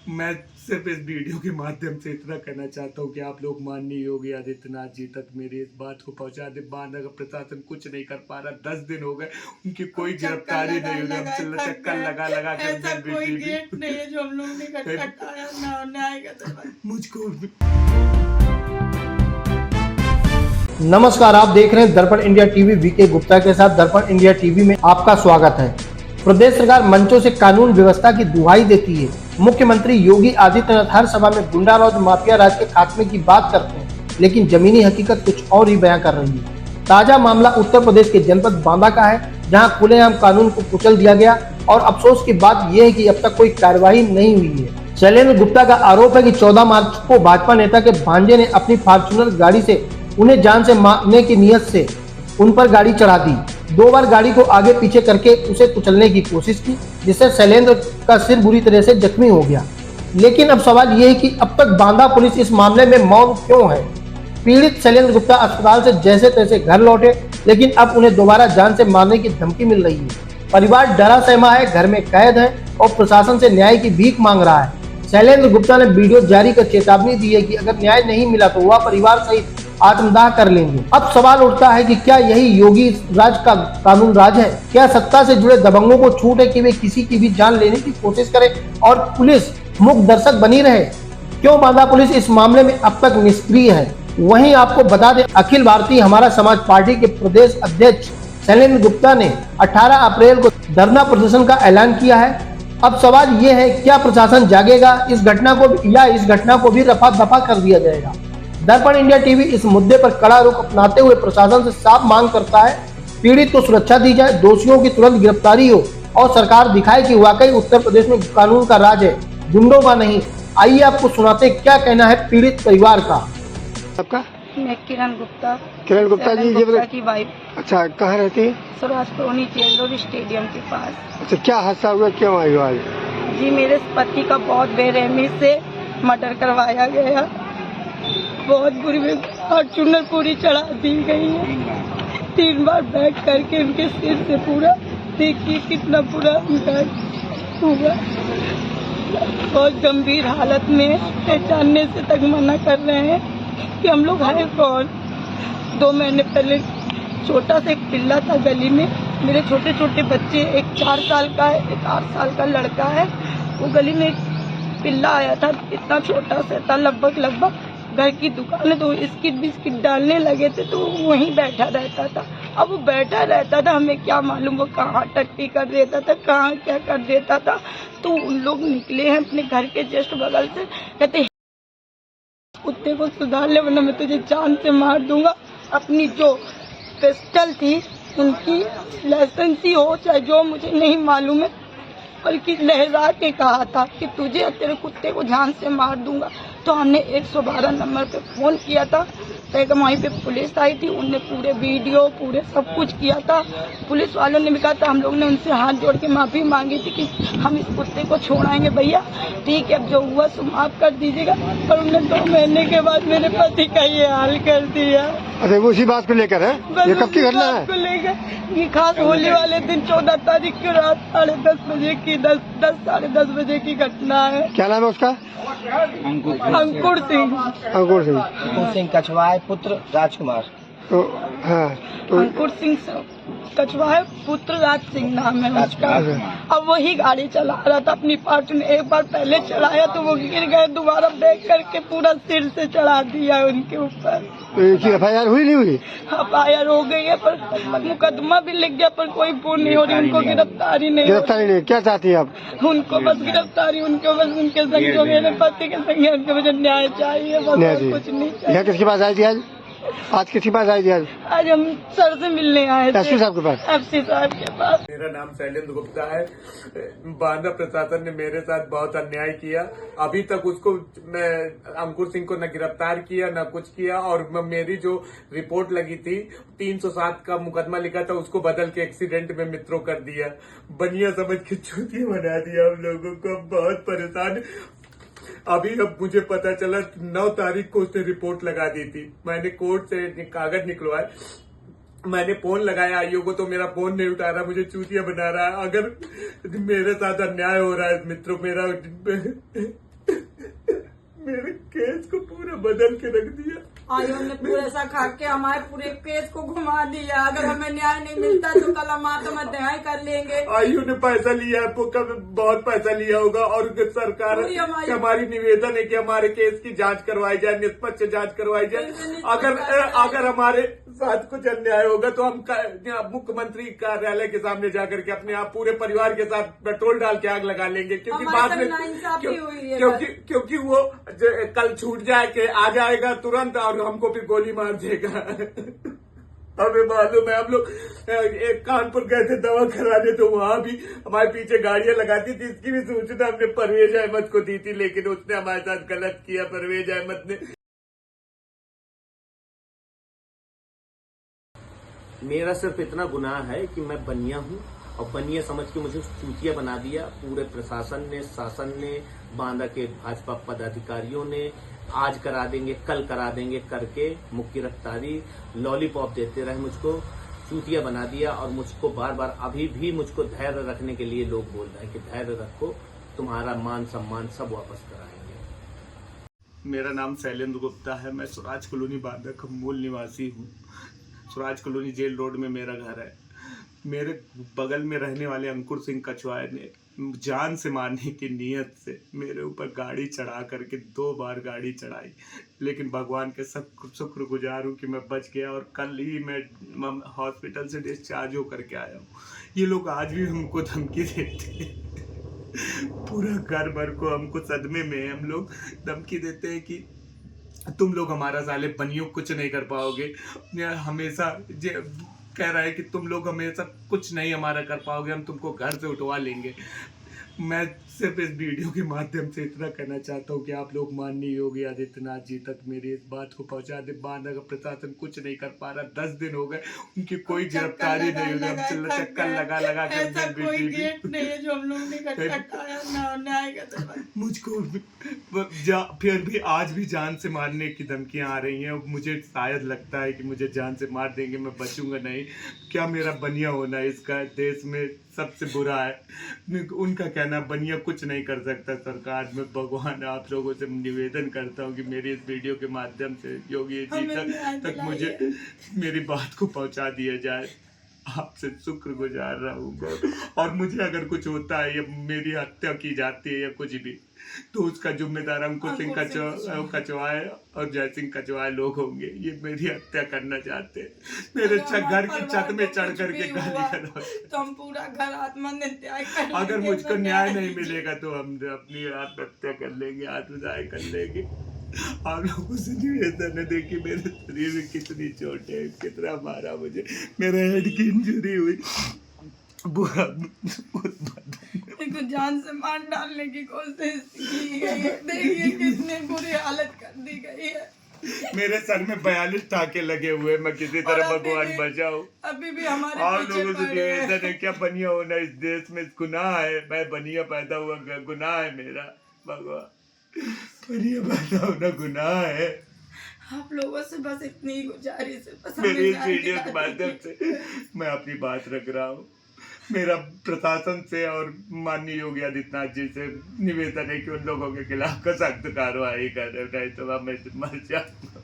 मैं सिर्फ इस वीडियो के माध्यम से इतना कहना चाहता हूँ कि आप लोग माननीय योगी आदित्यनाथ जी तक मेरी इस बात को पहुंचा दे। बांदा प्रशासन कुछ नहीं कर पा रहा। 10 दिन हो गए, उनकी कोई गिरफ्तारी नहीं हुई। हम चक्कर लगा लगा कर कोई गेट नहीं है जो हम लोग ने खटखटाया ना न्याय का। मुझको नमस्कार, आप देख रहे हैं दर्पण इंडिया टीवी। वीके गुप्ता के साथ दर्पण इंडिया टीवी में आपका स्वागत है। प्रदेश सरकार मंचों से कानून व्यवस्था की दुहाई देती है। मुख्यमंत्री योगी आदित्यनाथ हर सभा में गुंडा राज माफिया राज के खात्मे की बात करते हैं, लेकिन जमीनी हकीकत कुछ और ही बयां कर रही है। ताजा मामला उत्तर प्रदेश के जनपद बांदा का है, जहां खुलेआम कानून को कुचल दिया गया और अफसोस की बात यह है कि अब तक कोई कार्यवाही नहीं हुई है। शैलेंद्र गुप्ता का आरोप है कि 14 मार्च को भाजपा नेता के भांजे ने अपनी फॉर्च्यूनर गाड़ी से उन्हें जान से मारने की नियत से उन पर गाड़ी चढ़ा दी। 2 बार गाड़ी को आगे पीछे करके उसे कुचलने की कोशिश की, जिससे शैलेंद्र का सिर बुरी तरह से जख्मी हो गया। लेकिन अब सवाल यह है कि अब तक बांदा पुलिस इस मामले में मौन क्यों है। पीड़ित शैलेंद्र गुप्ता अस्पताल से जैसे तैसे घर लौटे, लेकिन अब उन्हें दोबारा जान से मारने की धमकी मिल रही है। परिवार डरा सहमा है, घर में कैद है और प्रशासन से न्याय की भीख मांग रहा है। शैलेंद्र गुप्ता ने वीडियो जारी कर चेतावनी दी है कि अगर न्याय नहीं मिला तो वह परिवार सहित आत्मदाह कर लेंगे। अब सवाल उठता है कि क्या यही योगी राज का कानून राज है? क्या सत्ता से जुड़े दबंगों को छूट है कि वे किसी की भी जान लेने की कोशिश करें और पुलिस मूक दर्शक बनी रहे? क्यों बांदा पुलिस इस मामले में अब तक निष्क्रिय है? वहीं आपको बता दें, अखिल भारतीय हमारा समाज पार्टी के प्रदेश अध्यक्ष शैलेंद्र गुप्ता ने 18 अप्रैल को धरना प्रदर्शन का ऐलान किया है। अब सवाल ये है, क्या प्रशासन जागेगा इस घटना को भी रफा दफा कर दिया जाएगा? दर्पण इंडिया टीवी इस मुद्दे पर कड़ा रुख अपनाते हुए प्रशासन से साफ मांग करता है, पीड़ित को सुरक्षा दी जाए, दोषियों की तुरंत गिरफ्तारी हो और सरकार दिखाए कि वाकई उत्तर प्रदेश में कानून का राज है, गुंडों का नहीं। आइए आपको सुनाते क्या कहना है पीड़ित परिवार का। आपका? मैं किरण गुप्ता जी, ये की वाइफ। अच्छा, कहाँ रहती है? सुभाष कॉलोनी चेंडोर स्टेडियम के पास। अच्छा, क्या हादसा हुआ, क्यों आई आज? जी, मेरे पति का बहुत बेरहमी से मर्डर करवाया गया। बहुत बुरी में फॉर्च्यूनर पूरी चढ़ा दी गई है। 3 बार बैठ करके उनके सिर से पूरा देखिए कितना पूरा उनका हुआ। बहुत गंभीर हालत में पहचानने से तक मना कर रहे हैं कि हम लोग हैं कौन। 2 महीने पहले छोटा सा एक पिल्ला था गली में। मेरे छोटे छोटे बच्चे, एक 4 साल का है, एक 8 साल का लड़का है। वो गली में एक पिल्ला आया था, इतना छोटा सा था, लगभग घर की दुकान है तो स्किट बिस्किट डालने लगे थे तो वहीं बैठा रहता था। अब वो बैठा रहता था, हमें क्या मालूम वो कहाँ टट्टी कर देता था, कहाँ क्या कर देता था। तो उन लोग निकले हैं अपने घर के जस्ट बगल से, कहते कुत्ते को सुधार ले वरना मैं तुझे जान से मार दूंगा। अपनी जो पिस्टल थी उनकी लाइसेंसी हो चाहे जो मुझे नहीं मालूम है, बल्कि लहरा के कहा था कि तुझे तेरे कुत्ते को जान से मार दूंगा। तो हमने 112 नंबर पे फोन किया था, तो वहीं पे पुलिस आई थी, उनने पूरे वीडियो पूरे सब कुछ किया था। पुलिस वालों ने भी कहा था, हम लोग ने उनसे हाथ जोड़ के माफी मांगी थी कि हम इस कुत्ते को छोड़ाएंगे भैया, ठीक है अब जो हुआ सो माफ कर दीजिएगा। पर उन्होंने 2 महीने के बाद मेरे पति का ये हाल कर दिया। अरे वो उसी बात को लेकर है? ये कब की घटना है? को लेकर ये खास होली वाले दिन 14 तारीख की रात 10:30 बजे की 10 साढ़े 10 बजे की घटना है। क्या नाम है उसका? अंकुर सिंह कछवाहा पुत्र राजकुमार। तो हाँ, तो अंकुर सिंह कछवाहा पुत्र राज सिंह नाम है उसका। अब वही गाड़ी चला रहा था अपनी पार्टी ने। एक बार पहले चढ़ाया तो वो गिर गए, दोबारा बैक करके पूरा सिर से चढ़ा दिया उनके ऊपर। FIR हुई नहीं हुई? FIR हो गई है पर मुकदमा भी लिख गया, पर कोई पूर्ण नहीं हो रही, उनको गिरफ्तारी नहीं। क्या चाहती है आप? उनको बस गिरफ्तारी, उनको बस उनके संग जो मेरे पति के संग उनको मुझे न्याय चाहिए, बस और कुछ नहीं चाहिए। यहाँ किसके पास आई थी आज किसके पास आई थी आज हम सर से मिलने आए थे। एसपी साहब के पास? एसपी साहब के पास। मेरा नाम शैलेंद्र गुप्ता है। बांदा प्रशासन ने मेरे साथ बहुत अन्याय किया। अभी तक उसको मैं अंकुर सिंह को न गिरफ्तार किया न कुछ किया। और मेरी जो रिपोर्ट लगी थी 307 का मुकदमा लिखा था, उसको बदल के एक्सीडेंट में मित्रों कर दिया। बनिया समझ के चूतिया बना दिया हम लोगों को। बहुत परेशान। अभी अब मुझे पता चला 9 तारीख को उसने रिपोर्ट लगा दी थी। मैंने कोर्ट से कागज निकलवाए, मैंने फोन लगाया आईओ को तो मेरा फोन नहीं उठा रहा, मुझे चूतिया बना रहा है। अगर मेरे साथ अन्याय हो रहा है मित्रों, मेरा मेरे केस को पूरा बदल के रख दिया। आयोग ने पूरे सा खा के हमारे पूरे केस को घुमा दिया। अगर हमें न्याय नहीं मिलता तो कल हम आत्महत्या कर लेंगे। आयु ने पैसा लिया है, बहुत पैसा लिया होगा और सरकार हमारी निवेदन है कि हमारे केस की जांच करवाई जाए, निष्पक्ष जांच करवाई जाए। अगर हमारे साथ कुछ अन्याय होगा तो हम मुख्यमंत्री कार्यालय के सामने जाकर के अपने आप पूरे परिवार के साथ पेट्रोल डाल के आग लगा लेंगे, क्योंकि बाद में क्योंकि वो कल छूट जाए के आ जाएगा तुरंत और हमको फिर गोली मार देगा। हमें मालूम है, हम लोग एक कानपुर गए थे दवा कराने, तो वहां भी हमारे पीछे गाड़ियां लगाती थी। इसकी भी सूचना हमने परवेज अहमद को दी थी, लेकिन उसने हमारे साथ गलत किया परवेज अहमद ने। मेरा सिर्फ इतना गुनाह है कि मैं बनिया हूँ और बनिया समझ के मुझे चूतिया बना दिया। पूरे प्रशासन ने, शासन ने, बांदा के भाजपा पदाधिकारियों ने आज करा देंगे, कल करा देंगे करके मुख्य गिरफ्तारी लॉलीपॉप देते रहे, मुझको चूतिया बना दिया। और मुझको बार बार अभी भी मुझको धैर्य रखने के लिए लोग बोल रहे हैं कि धैर्य रखो, तुम्हारा मान सम्मान सब वापस कराएंगे। मेरा नाम शैलेंद्र गुप्ता है। मैं स्वराज कॉलोनी बांदा का मूल निवासी हूँ। स्वराज कॉलोनी जेल रोड में मेरा घर है। मेरे बगल में रहने वाले अंकुर सिंह कछवाए ने जान से मारने की नीयत से मेरे ऊपर गाड़ी चढ़ा करके 2 बार गाड़ी चढ़ाई, लेकिन भगवान के शुक्रगुजार हूँ कि मैं बच गया और कल ही मैं हॉस्पिटल से डिस्चार्ज होकर के आया हूँ। ये लोग आज भी हमको धमकी देते हैं, पूरा घर भर को हमको सदमे में हम लोग धमकी देते हैं कि तुम लोग हमारा साले बनियों कुछ नहीं कर पाओगे। हमेशा कह रहा है कि तुम लोग हमेशा कुछ नहीं हमारा कर पाओगे, हम तुमको घर से उठवा लेंगे। मैं सिर्फ इस वीडियो के माध्यम से इतना कहना चाहता हूँ कि आप लोग माननीय योगी आदित्यनाथ जी तक मेरी इस बात को पहुंचा दे। बांदा का प्रशासन कुछ नहीं कर पा रहा। 10 दिन हो गए, उनकी कोई गिरफ्तारी नहीं हुई। हम चक्कर लगा लगा कर कोई गेट नहीं है जो हम लोग ने मुझको फिर भी आज भी जान से मारने की धमकियां आ रही हैं। मुझे शायद लगता है कि मुझे जान से मार देंगे, मैं बचूंगा नहीं। क्या मेरा बनिया होना इसका देश में सबसे बुरा है। उनका कहना बनिया कुछ नहीं कर सकता सरकार में। भगवान आप लोगों से निवेदन करता हूँ कि मेरी इस वीडियो के माध्यम से योगी जी तक मुझे मेरी बात को पहुँचा दिया जाए। आपसे शुक्रगुजार रहूंगा। और मुझे अगर कुछ होता है या मेरी हत्या की जाती है या कुछ भी, तो उसका जिम्मेदार अंकुर सिंह कछवाए और जय सिंह कछवाए लोग होंगे। ये मेरी हत्या करना चाहते हैं। मेरे घर की छत में चढ़ करके गाली तो हम पूरा घर आत्महत्या कर। अगर मुझको न्याय नहीं मिलेगा तो हम अपनी आत्महत्या कर लेंगे, आत्मदाय कर लेंगे। आप लोगों से निवेदन है, देखिए मेरे शरीर में कितनी चोट है, कितना मारा मुझे, मेरे हेड की इंजरी हुई, बुरा को जान से मार डालने की कोशिश की गई है। देखिए कितनी बुरी हालत कर दी गई है। मेरे सर में 42 टाके लगे हुए, मैं किसी तरह भगवान बचाओ। अभी भी हमारे आप लोगों से निवेदन है, क्या बनिया होना इस देश में गुनाह है। मैं बनिया पैदा हुआ गुनाह है मेरा, भगवान बनिया पैदा होना गुनाह है। आप लोगों से बस इतनी गुजारिश है, मेरी इस वीडियो के माध्यम से मैं अपनी बात रख रहा हूँ। मेरा प्रशासन से और माननीय योगी आदित्यनाथ जी से निवेदन है कि उन लोगों के खिलाफ सख्त कार्रवाई करें, नहीं तो मैं मर जाऊँ।